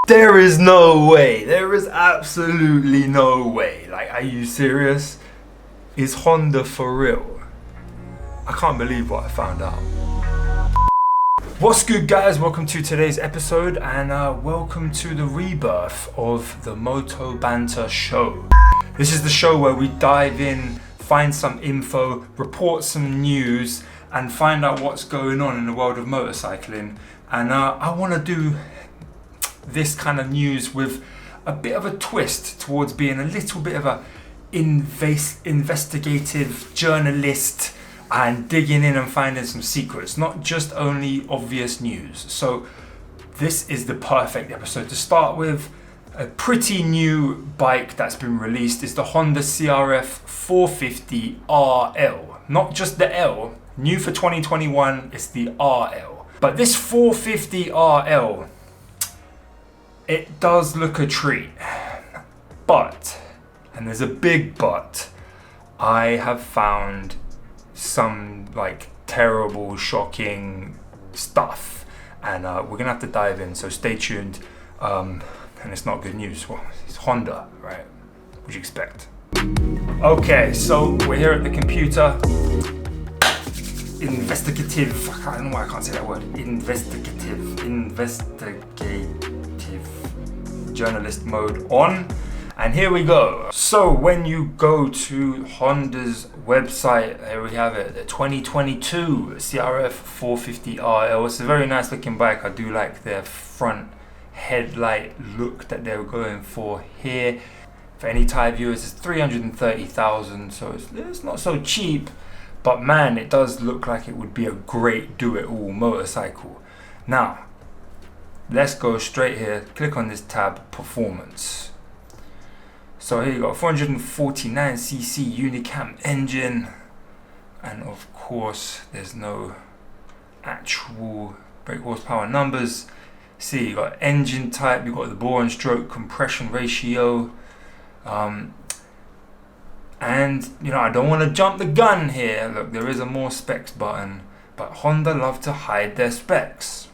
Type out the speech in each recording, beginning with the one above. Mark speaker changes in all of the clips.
Speaker 1: There is no way. There is absolutely no way. Like, are you serious? Is Honda for real? I can't believe what I found out. What's good, guys? Welcome to today's episode and welcome to the rebirth of the Moto Banter Show. This is the show where we dive in, find some info, report some news and find out what's going on in the world of motorcycling. And I want to do this kind of news with a bit of a twist towards being a little bit of a investigative journalist and digging in and finding some secrets, not just only obvious news. So this is the perfect episode to start with. A pretty new bike that's been released is the Honda CRF450RL. Not just the L, new for 2021, it's the RL. But this 450RL, it does look a treat. But, and there's a big but, I have found some like terrible, shocking stuff, and we're gonna have to dive in, so stay tuned. And it's not good news. Well, it's Honda, right? What do you expect? Okay, so we're here at the computer. Investigative, I don't know why I can't say that word. Investigative journalist mode on. And here we go. So when you go to Honda's website, here we have it, the 2022 CRF450RL. It's a very nice looking bike. I do like their front headlight look that they're going for here. For any Thai viewers, it's 330,000, so it's not so cheap, but man, it does look like it would be a great do-it-all motorcycle. Now, let's go straight here, click on this tab, performance. So here you go, 449cc Unicam engine, and of course there's no actual brake horsepower numbers. See, you got engine type, you got the bore and stroke compression ratio, and you know, I don't want to jump the gun here. Look, there is a more specs button, but Honda love to hide their specs.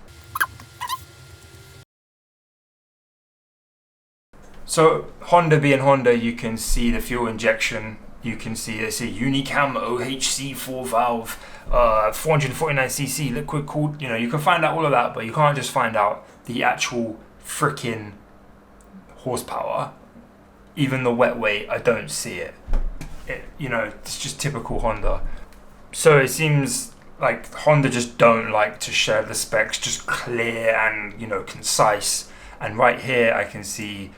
Speaker 1: So Honda being Honda, you can see the fuel injection. You can see Unicam OHC 4 valve, 449cc liquid cooled. You know, you can find out all of that, but you can't just find out the actual freaking horsepower. Even the wet weight, I don't see it. You know, it's just typical Honda. So it seems like Honda just don't like to share the specs, just clear and, you know, concise. And right here I can see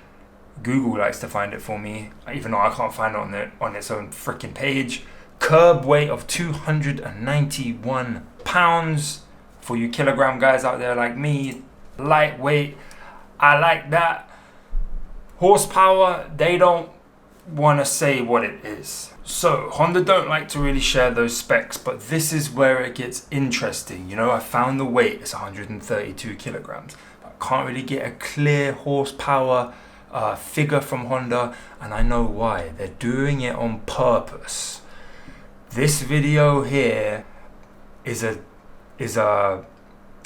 Speaker 1: Google likes to find it for me, even though I can't find it on its own freaking page. Curb weight of 291 pounds for you kilogram guys out there like me. Lightweight, I like that. Horsepower, they don't want to say what it is. So Honda don't like to really share those specs, but this is where it gets interesting. You know, I found the weight, it's 132 kilograms. I can't really get a clear horsepower figure from Honda, and I know why. They're doing it on purpose. This video here is a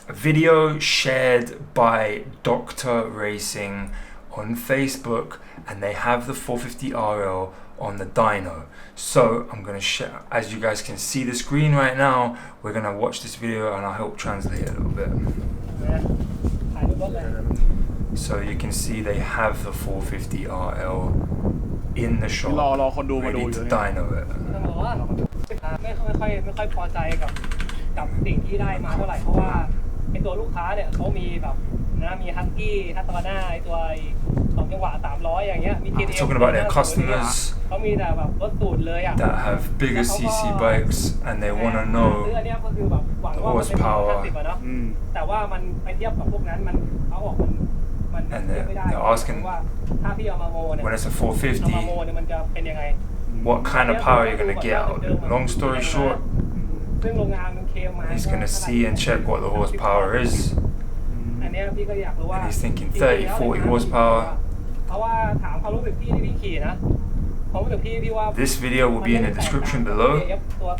Speaker 1: video shared by Dr. Racing on Facebook, and they have the 450RL on the Dyno. So I'm gonna share, as you guys can see the screen right now, we're gonna watch this video and I'll help translate it a little bit. So you can see they have the 450RL in the shop, ready to dyno it.
Speaker 2: ไม่ค่อยพอใจกับสิ่งที่ได้มาเท่าไหร่เพราะว่าไอตัวลูกค้าเนี่ยเขามีแบบนะมีฮัสกี้ฮัตตอน่าไอตัว2จังหวะ300อย่างเงี้ยมี KTM
Speaker 1: talking about their customers
Speaker 2: เขามีแต่แบบรถสูตรเลยอ่ะ
Speaker 1: that have bigger CC bikes and they want to know
Speaker 2: อันนี้ก็คือแบบหวังว่ามันเป็น50อ่ะเนาะแต่ว่ามันไปเทียบกับพวกนั้นมันเขาบอกมันเทียบไม่ได้
Speaker 1: they're asking
Speaker 2: ว่าถ้าพี่เอามาโมเนี่ย
Speaker 1: when it's a
Speaker 2: เอามาโม
Speaker 1: 450
Speaker 2: เนี่ยมันจะเป็นยังไง
Speaker 1: what kind of power you're going to get out of it. Long story short,
Speaker 2: ซึ่งโรงงานมันเคลมมา
Speaker 1: he's going to see and check what the horsepower is,
Speaker 2: อันนี้พี่ก็อยากรู้ว่า
Speaker 1: and he's thinking 30-40 horsepower.
Speaker 2: เพราะว่าถามความรู้สึกพี่ที่พี่ขี่นะความรู้สึกพี่ว่า
Speaker 1: This video will be in the description below.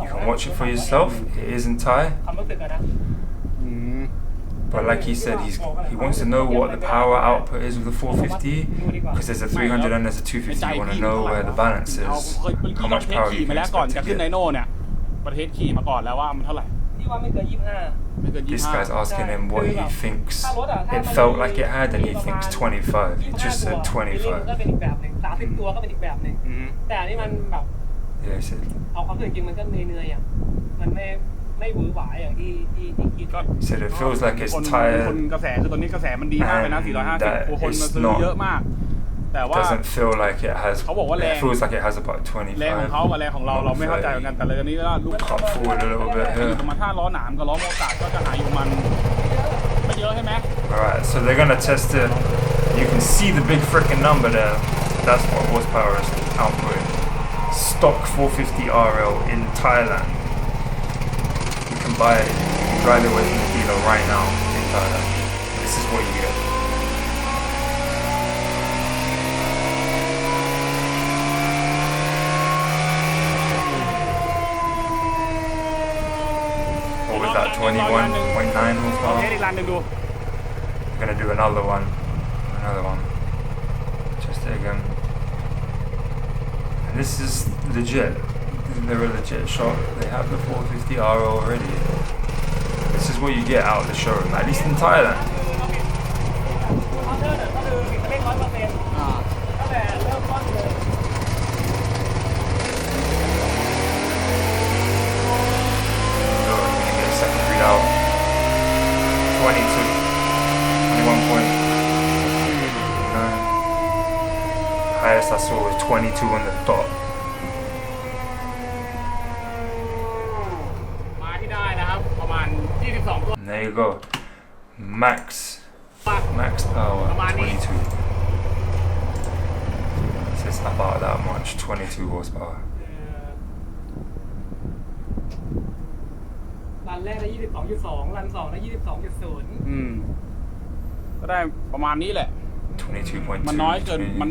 Speaker 1: You can watch it for yourself. It is in Thai.
Speaker 2: ความรู้สึกอะนะ
Speaker 1: But like he said, he wants to know what the power output is with the 450 because there's a 300 and there's a 250. You want to know where the balance is, how much power you can
Speaker 3: ก่อน
Speaker 1: expect
Speaker 3: จะ
Speaker 1: to
Speaker 3: ขึ้นได
Speaker 1: get.
Speaker 3: โน่เนี่ยประเทศขี่มาก่อนแล้วว่ามันเท่าไหร่
Speaker 2: ที่ว่าไม่เกิน 25
Speaker 3: ไม่เกิน
Speaker 1: This
Speaker 3: 25
Speaker 1: guy's asking him what he thinks it felt like it had, and he thinks 25. He just said
Speaker 2: 25ก็เป็นอีกแบบหนึ่ง30ตัวก็เป็นอีกแบบหนึ่งแต่อันนี้มันแบบ
Speaker 1: Yeah, he said.
Speaker 2: เอาความจริงมันก็เหนื่อยๆอ่ะมันไม่หวือหวาอย่างที่คิดก็
Speaker 1: He said it feels like it's
Speaker 3: คน
Speaker 1: tired.
Speaker 3: กระแสคือตอนนี้กระแสมันดีมากเลยนะ
Speaker 1: And
Speaker 3: 450
Speaker 1: that
Speaker 3: คนมา
Speaker 1: it's
Speaker 3: ซื้อ
Speaker 1: not-
Speaker 3: เยอะมาก แต่ว่า
Speaker 1: Doesn't feel like it has.
Speaker 3: เขาบอกว่าแรง
Speaker 1: It feels like it has about
Speaker 3: แรงของเขา
Speaker 1: 25.
Speaker 3: กับแรงของเราไม่เข้าใจเหมือนกันแต่เลยอันนี้ก็ลูก
Speaker 1: Cut forward a little bit
Speaker 3: อยู่
Speaker 1: here.
Speaker 3: ประมาณถ้าล้อหนามกับล้อโมกาก็จะหาอยู่มันไม่เยอะใช่ไหม
Speaker 1: Alright, so they're gonna test it. You can see the big freaking number there. That's what horsepower is outputting. Stock 450RL in Thailand. You can buy it right away from the dealer right now in Thailand. This is what you get. What was that, 21.9
Speaker 3: เท
Speaker 1: horsepower?
Speaker 3: สอีกร้านหนึ่งดู
Speaker 1: Gonna do another one. Just it again. And this is legit. They're a legit shop. They have the 450RL already. This is what you get out of the showroom, at least in Thailand.
Speaker 2: เขาเล่น 100% ตั้งแต่เริ่มต้นเลย
Speaker 1: So we're gonna get a second readout. 22. 21.9. Highest I saw was 22 on the dot.
Speaker 3: มาที่ได้นะครับประมาณ 22 ตัว
Speaker 1: And there you go. Max power,
Speaker 3: ประมาณนี้
Speaker 1: 22. So it's about that much, 22 horsepower.
Speaker 2: รันแรกได้ 22.2 รัน 2 ได้ 22.0
Speaker 3: ก็ได้ประมาณนี้แหละ
Speaker 1: 22.2.
Speaker 3: มันน้อยเกิน มัน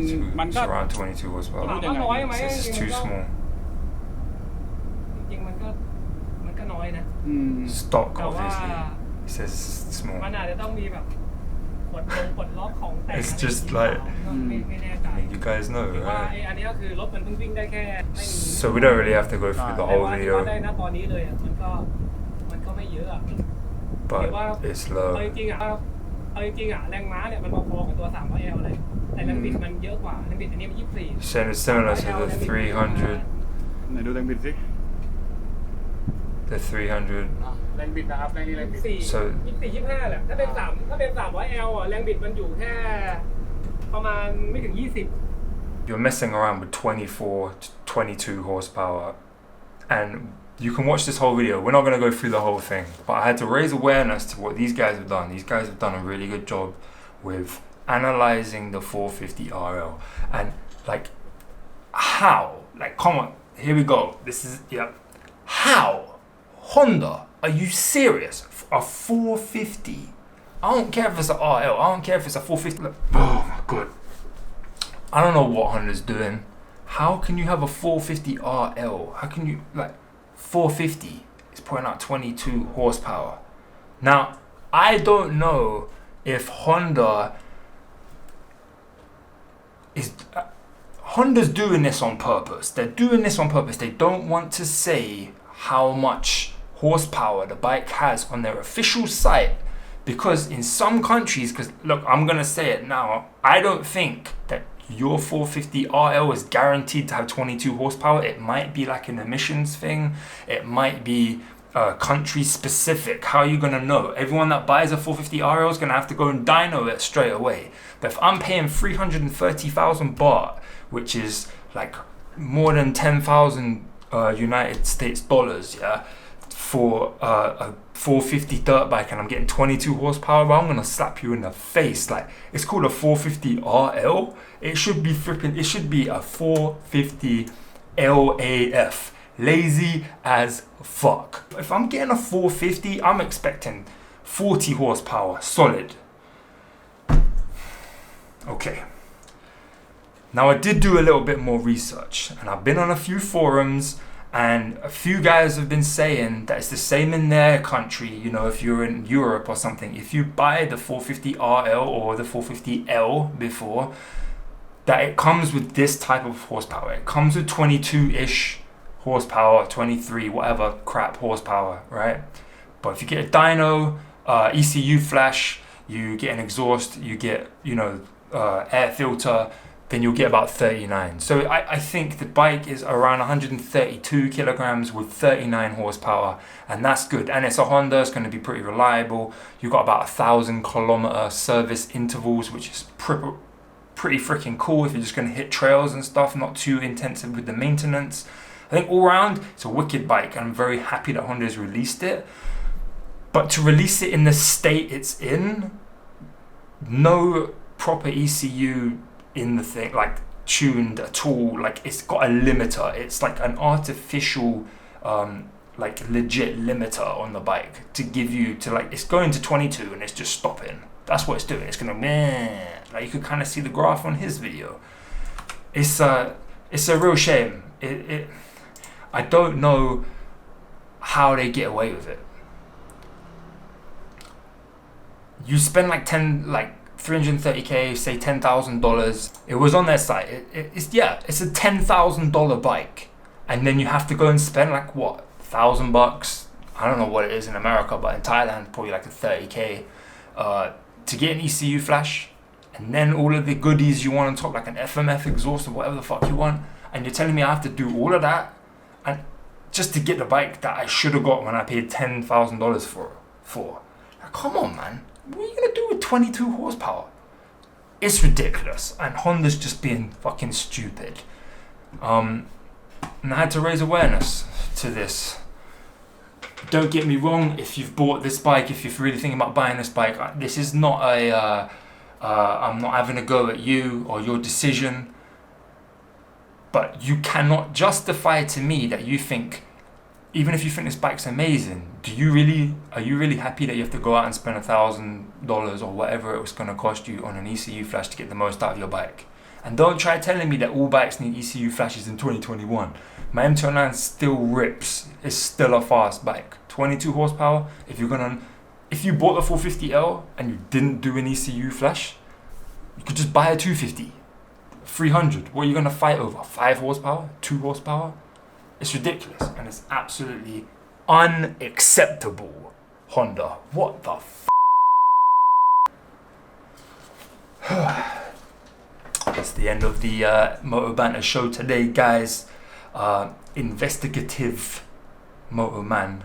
Speaker 1: It's
Speaker 3: ก็
Speaker 1: around 22 horsepower.
Speaker 2: ถามว่าน้อยไหม
Speaker 1: This is too small.
Speaker 2: จริงๆมันก็น้อยนะ
Speaker 1: Stock,
Speaker 2: แต่ว่า
Speaker 1: obviously. He says it's
Speaker 2: มัน
Speaker 1: small.
Speaker 2: อาจจะต้องมีแบบปลดล็อกของแต่ง
Speaker 1: It's just like-
Speaker 2: ไม่แน่ใจ
Speaker 1: I mean, you guys know,
Speaker 2: หรือว่า
Speaker 1: right?
Speaker 2: อันนี้ก็คือรถมันเพิ่งวิ่งได้แค่ไม่มี
Speaker 1: So we don't really have to go through the
Speaker 2: แต่
Speaker 1: whole
Speaker 2: ว่าที่ว่าได้
Speaker 1: video,
Speaker 2: ณตอนนี้เลยอ่ะมันก็ไม่เยอะอ่ะ
Speaker 1: but it's low.
Speaker 2: เอาจริงๆอ่ะแรงม้าเนี่ยมันพอๆกับตัว 300L เลยแต่แรงบิดมันเยอะกว่าแรงบิดอันนี้มัน 24
Speaker 1: Saying it's similar to the 300.
Speaker 3: ไหนดูแรงบิดสิ
Speaker 1: The 300.
Speaker 3: แรงบิดนะครับแรงนี้แรงบิด
Speaker 1: So-
Speaker 2: 24-25แหละถ้าเป็น 300L อ่ะแรงบิดมันอยู่แค่ประมาณไม่ถึง 20
Speaker 1: You're messing around with 24 to 22 horsepower, and you can watch this whole video. We're not going to go through the whole thing, but I had to raise awareness to what these guys have done. These guys have done a really good job with analyzing the 450RL and like how, like, come on, here we go. This is, yeah, how Honda, are you serious? A 450? I don't care if it's an RL, I don't care if it's a 450. Look, oh my god, I don't know what Honda's doing. How can you have a 450RL? How can you, like, 450 is putting out 22 horsepower. Now, I don't know if Honda is... Honda's doing this on purpose. They're doing this on purpose. They don't want to say how much horsepower the bike has on their official site, because in some countries, because look, I'm gonna say it now, I don't think that your 450RL is guaranteed to have 22 horsepower. It might be like an emissions thing. It might be country specific. How are you gonna know? Everyone that buys a 450RL is gonna have to go and dyno it straight away. But if I'm paying 330,000 baht, which is like more than 10,000 United States dollars, yeah, for a 450 dirt bike, and I'm getting 22 horsepower, but I'm gonna slap you in the face. Like, it's called a 450RL. It should be flipping. It should be a 450 LAF. Lazy as fuck. If I'm getting a 450, I'm expecting 40 horsepower solid. Okay. Now I did do a little bit more research, and I've been on a few forums, And a few guys have been saying that it's the same in their country, you know, if you're in Europe or something. If you buy the 450RL or the 450L before, that it comes with this type of horsepower. It comes with 22-ish horsepower, 23, whatever crap horsepower, right? But if you get a dyno, ECU flash, you get an exhaust, you get, you know, air filter, then you'll get about 39. So I think the bike is around 132 kilograms with 39 horsepower, and that's good. And it's a Honda, it's going to be pretty reliable. You've got about 1,000 kilometer service intervals, which is pretty freaking cool if you're just going to hit trails and stuff, not too intensive with the maintenance. I think all round, it's a wicked bike. I'm very happy that Honda has released it. But to release it in the state it's in, no proper ECU in the thing, like tuned at all, like it's got a limiter. It's like an artificial, like legit limiter on the bike to give you to, like, it's going to 22 and it's just stopping. That's what it's doing. It's gonna, man, like you could kind of see the graph on his video. It's a real shame. I don't know how they get away with it. You spend like 330k, say $10,000. It was on their site. It's a $10,000 bike, and then you have to go and spend like what, $1,000? I don't know what it is in America, but in Thailand probably like a 30k to get an ECU flash, and then all of the goodies you want on top, like an FMF exhaust or whatever the fuck you want. And you're telling me I have to do all of that, and just to get the bike that I should have got when I paid $10,000 for. Like, come on, man. What are you gonna do with 22 horsepower? It's ridiculous, and Honda's just being fucking stupid. And I had to raise awareness to this. Don't get me wrong, if you've bought this bike, if you're really thinking about buying this bike, this is not I'm not having a go at you or your decision, but you cannot justify to me that you think, even if you think this bike's amazing, are you really happy that you have to go out and spend $1,000 or whatever it was going to cost you on an ECU flash to get the most out of your bike? And don't try telling me that all bikes need ECU flashes in 2021. My M209 still rips. It's still a fast bike. 22 horsepower. If you bought the 450L and you didn't do an ECU flash, you could just buy a 250, 300. What are you going to fight over? 5 horsepower? 2 horsepower? It's ridiculous, and it's absolutely unacceptable, Honda. What the f***? That's the end of the Moto Banter show today, guys. Investigative Motoman